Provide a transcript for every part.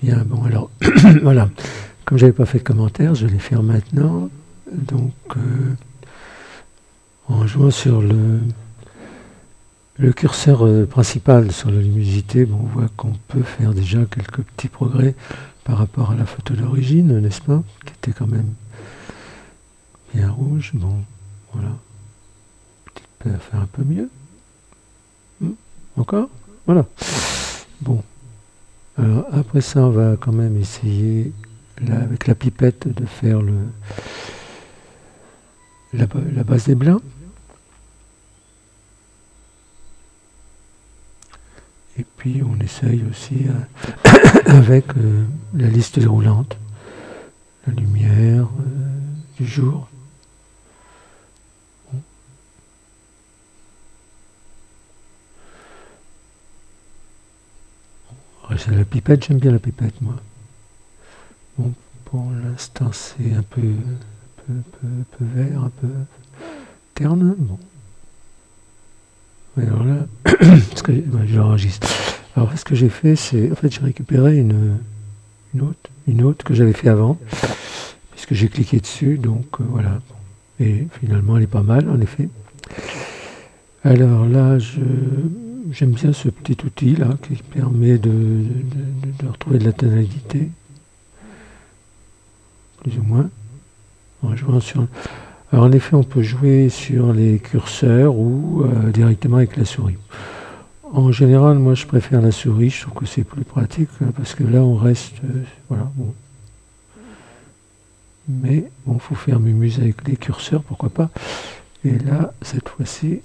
Bien, bon alors, voilà. Comme j'avais pas fait de commentaires, je vais les faire maintenant. Donc, en jouant sur le curseur principal sur la luminosité, bon, on voit qu'on peut faire déjà quelques petits progrès par rapport à la photo d'origine, n'est-ce pas? Qui était quand même bien rouge. Bon, voilà. Peut-être faire un peu mieux. Encore? Voilà. Bon. Alors, après ça, on va quand même essayer, là, avec la pipette, de faire la base des blancs. Et puis on essaye aussi avec la liste déroulante, la lumière du jour. Bon. C'est la pipette, j'aime bien la pipette moi. Bon, pour l'instant c'est un peu vert, un peu terne. Bon. Alors là, je l'enregistre. Alors ce que j'ai fait, c'est, en fait, j'ai récupéré une autre que j'avais fait avant, puisque j'ai cliqué dessus, donc voilà. Et finalement, elle est pas mal, en effet. Alors là, j'aime bien ce petit outil là qui permet de retrouver de la tonalité, plus ou moins. En jouant sur. Alors en effet, on peut jouer sur les curseurs ou directement avec la souris. En général, moi je préfère la souris, je trouve que c'est plus pratique, parce que là on reste... voilà, bon. Mais bon, il faut faire mumuse avec les curseurs, pourquoi pas. Et là, cette fois-ci,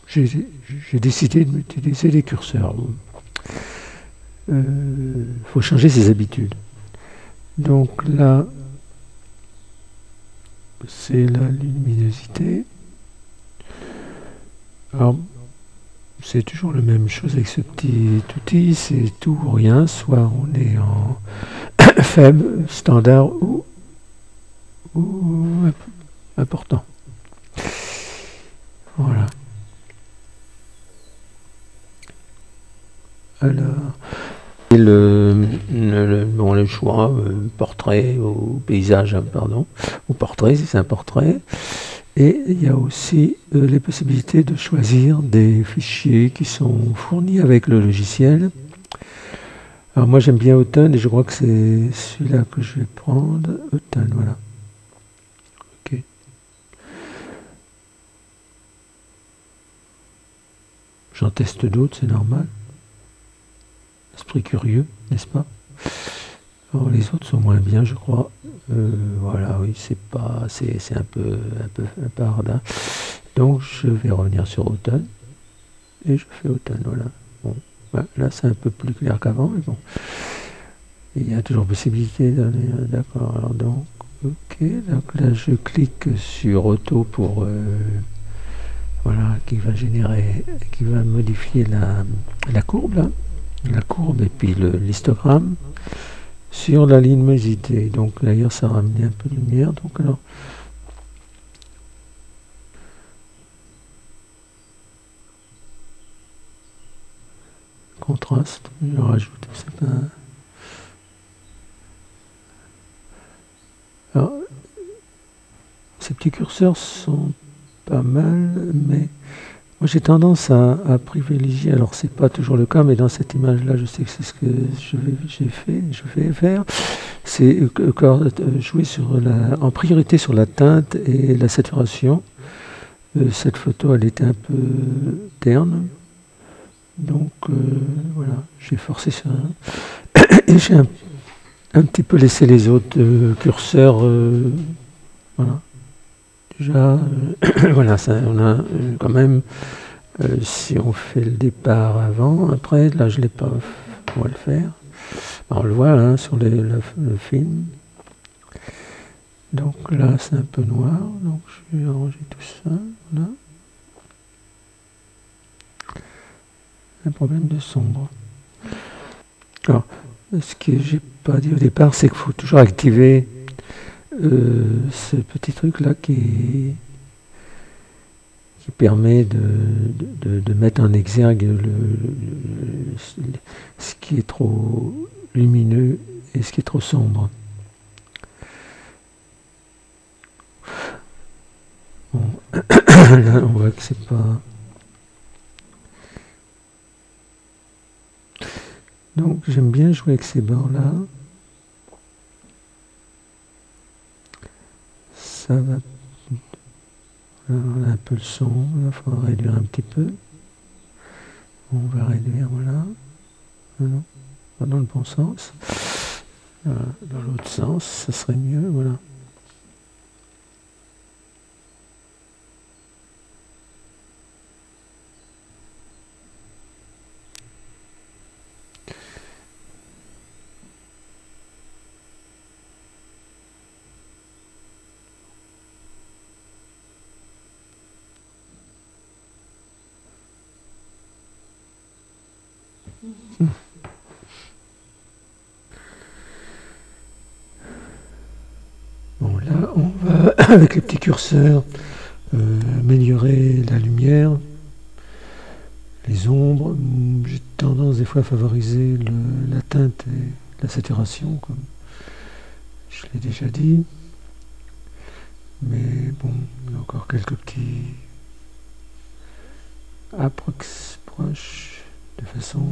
j'ai décidé d'utiliser les curseurs. Faut changer ses habitudes. Donc là, c'est la luminosité. Alors, c'est toujours la même chose avec ce petit outil, c'est tout ou rien, soit on est en faible, standard ou important. Voilà. Alors, et le choix, portrait ou paysage, pardon, ou portrait si c'est un portrait. Et il y a aussi les possibilités de choisir des fichiers qui sont fournis avec le logiciel. Alors moi j'aime bien Autumn et je crois que c'est celui-là que je vais prendre. Autumn, voilà. Ok. J'en teste d'autres, c'est normal. Esprit curieux, n'est-ce pas? Alors les autres sont moins bien, je crois. Voilà, oui, c'est un peu hardin. Donc je vais revenir sur Automne et je fais Automne, voilà. Bon, ouais, là c'est un peu plus clair qu'avant, mais bon. Il y a toujours possibilité d'aller, d'accord. Alors donc, ok, donc là je clique sur Auto pour voilà, qui va modifier la courbe là, la courbe et puis l'histogramme. Sur la luminosité, donc d'ailleurs ça a ramené un peu de lumière, donc alors contraste, je rajoute, c'est pas... Alors, ces petits curseurs sont pas mal, mais moi j'ai tendance à privilégier, alors c'est pas toujours le cas, mais dans cette image là je sais que c'est ce que je vais faire, c'est jouer en priorité sur la teinte et la saturation. Cette photo elle était un peu terne, donc voilà, j'ai forcé ça et j'ai un petit peu laissé les autres curseurs, voilà. Déjà, voilà, ça, on a quand même, si on fait le départ avant, après, là je l'ai pas, on va le faire. Alors, on le voit hein, sur le film. Donc là c'est un peu noir, donc je vais arranger tout ça, voilà. Un problème de sombre. Alors, ce que j'ai pas dit au départ, c'est qu'il faut toujours activer ce petit truc là qui permet de mettre en exergue ce qui est trop lumineux et ce qui est trop sombre. Bon. Là, on voit que c'est pas... Donc, j'aime bien jouer avec ces bords-là. Ça va... Là, on a un peu le son, il faudra réduire un petit peu. On va réduire, voilà. Non, pas dans le bon sens. Voilà. Dans l'autre sens, ça serait mieux, voilà. Bon, là, on va, avec les petits curseurs, améliorer la lumière, les ombres. J'ai tendance des fois à favoriser la teinte et la saturation, comme je l'ai déjà dit. Mais bon, il y a encore quelques petits approches de façon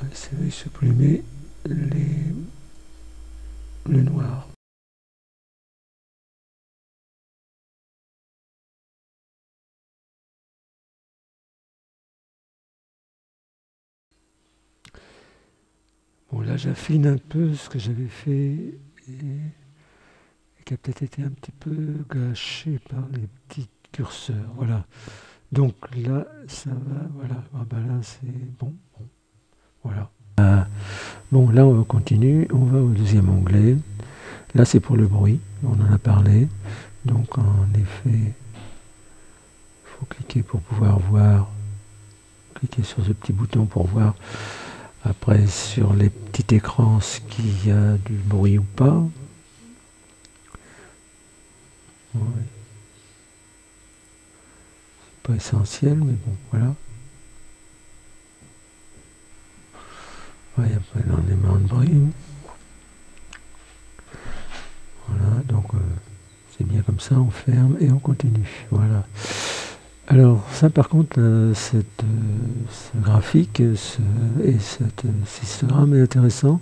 à essayer de supprimer le noir. Bon, là j'affine un peu ce que j'avais fait et qui a peut-être été un petit peu gâché par les petits curseurs. Voilà. Donc là, ça va, voilà. Ah ben là, c'est bon. Voilà. Bon, là, on continue. On va au deuxième onglet. Là, c'est pour le bruit. On en a parlé. Donc, en effet, il faut cliquer pour pouvoir voir. Cliquer sur ce petit bouton pour voir après sur les petits écrans ce qu'il y a du bruit ou pas. Ouais. C'est pas essentiel, mais bon, voilà. Il n'y a pas énormément de bruit. Voilà, donc c'est bien comme ça, on ferme et on continue. Voilà. Alors ça par contre, ce graphique et cet histogramme est intéressant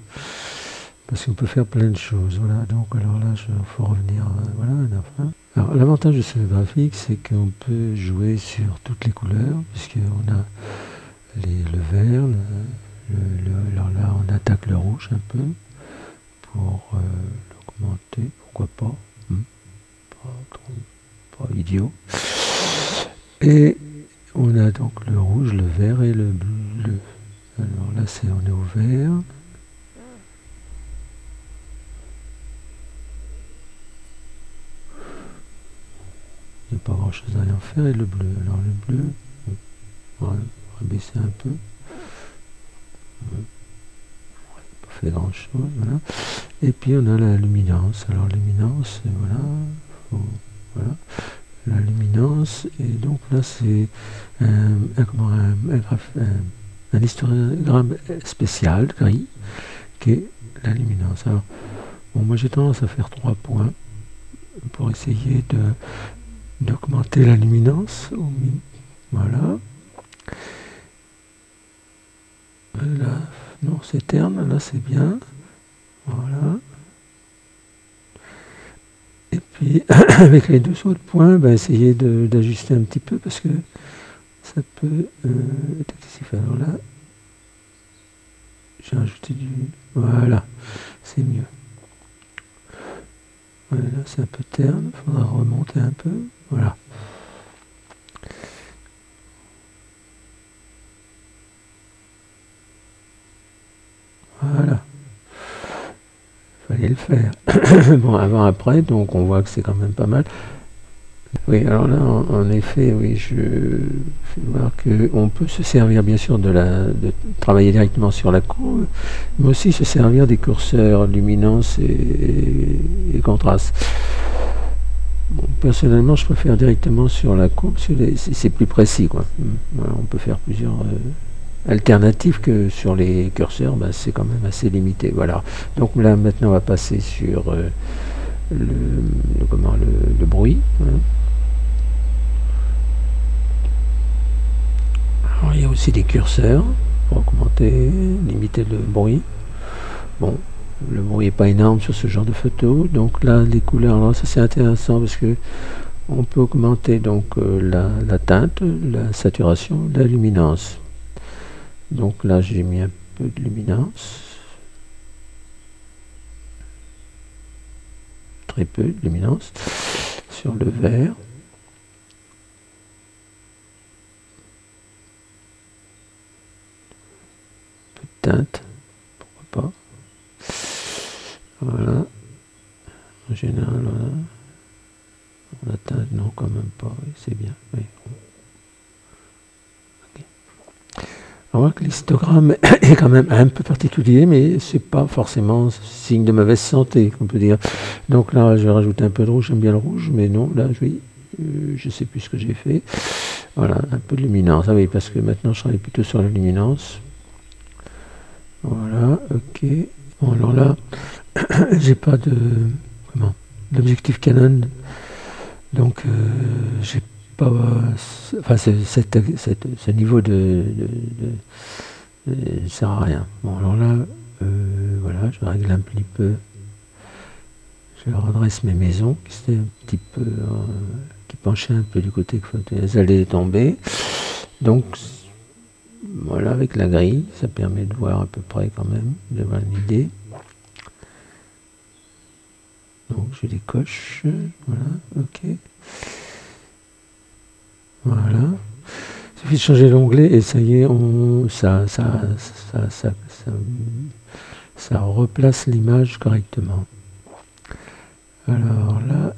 parce qu'on peut faire plein de choses. Voilà, donc alors là, il faut revenir voilà, à la fin. Alors l'avantage de ce graphique, c'est qu'on peut jouer sur toutes les couleurs, puisqu'on a le vert, alors là on attaque le rouge un peu pour l'augmenter, pourquoi pas, pas idiot. Et on a donc le rouge, le vert et le bleu. Alors là on est au vert. Il n'y a pas grand chose à rien faire. Et le bleu, alors le bleu, on va baisser un peu. Pas fait grand chose, voilà. Et puis on a la luminance. Alors luminance, voilà, voilà, la luminance. Et donc là c'est un histogramme spécial gris qui est la luminance. Alors bon, moi j'ai tendance à faire 3 points pour essayer d'augmenter la luminance. Voilà. Là, non, c'est terne, là c'est bien. Voilà. Et puis, avec les 2 autres points, essayer d'ajuster un petit peu parce que ça peut être excessif. Alors là, j'ai rajouté du... Voilà, c'est mieux. Voilà, là c'est un peu terne, il faudra remonter un peu. Voilà. Voilà. Fallait le faire. Bon, avant, après, donc on voit que c'est quand même pas mal. Oui, alors là, en effet, oui, je vais voir qu'on peut se servir, bien sûr, de travailler directement sur la courbe, mais aussi se servir des curseurs luminance et contraste. Bon, personnellement, je préfère directement sur la courbe, c'est plus précis, quoi. Voilà, on peut faire plusieurs alternatives que sur les curseurs, bah, c'est quand même assez limité. Voilà. Donc là, maintenant, on va passer sur le bruit. Hein. Alors, il y a aussi des curseurs pour augmenter, limiter le bruit. Bon, le bruit n'est pas énorme sur ce genre de photo, donc là les couleurs, là ça c'est intéressant parce que on peut augmenter donc la teinte, la saturation, la luminance. Donc là j'ai mis un peu de luminance, très peu de luminance sur le vert. Un peu de teinte, pourquoi pas. Voilà. En général, voilà. La teinte, non, quand même pas. Oui, c'est bien. Oui. Okay. On voit que l'histogramme est quand même un peu particulier, mais c'est pas forcément signe de mauvaise santé, on peut dire. Donc là, je vais rajouter un peu de rouge. J'aime bien le rouge, mais non, là, je sais plus ce que j'ai fait. Voilà, un peu de luminance. Ah oui, parce que maintenant, je travaille plutôt sur la luminance. Voilà, ok. Bon, alors là, j'ai pas d'objectif Canon, donc j'ai pas, enfin ce niveau de sert à rien. Bon, alors là, voilà, je règle un petit peu, je redresse mes maisons qui étaient un petit peu, qui penchaient un peu du côté que elles allaient tomber. Donc voilà, avec la grille, ça permet de voir à peu près quand même, d'avoir une idée. Donc je les coche, voilà, ok. Voilà. Il suffit de changer l'onglet et ça y est, ça replace l'image correctement. Alors là,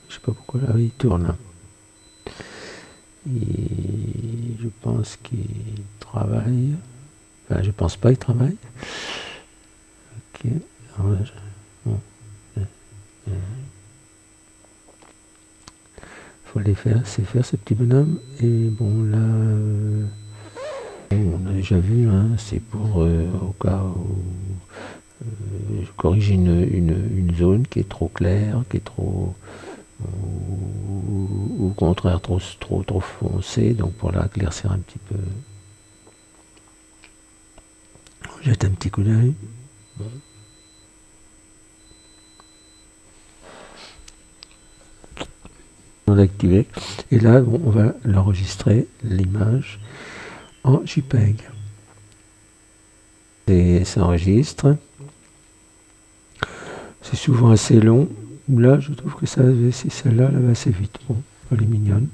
je sais pas pourquoi là, il tourne. Et je pense qu'il travaille. Enfin, je pense pas qu'il travaille. Ok. Alors là, bon. Faut les faire, c'est faire ce petit bonhomme. Et bon là, on a déjà vu, hein, c'est pour au cas où je corrige une zone qui est trop claire, qui est trop, ou au contraire trop foncée, donc pour l'éclaircir un petit peu. On jette un petit coup d'œil. Bon. On a activé et là bon, on va l'enregistrer l'image en JPEG et ça enregistre. C'est souvent assez long. Là je trouve que ça, c'est celle-là va assez vite. Bon, elle est mignonne.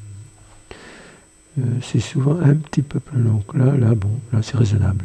C'est souvent un petit peu plus long que là bon, là c'est raisonnable.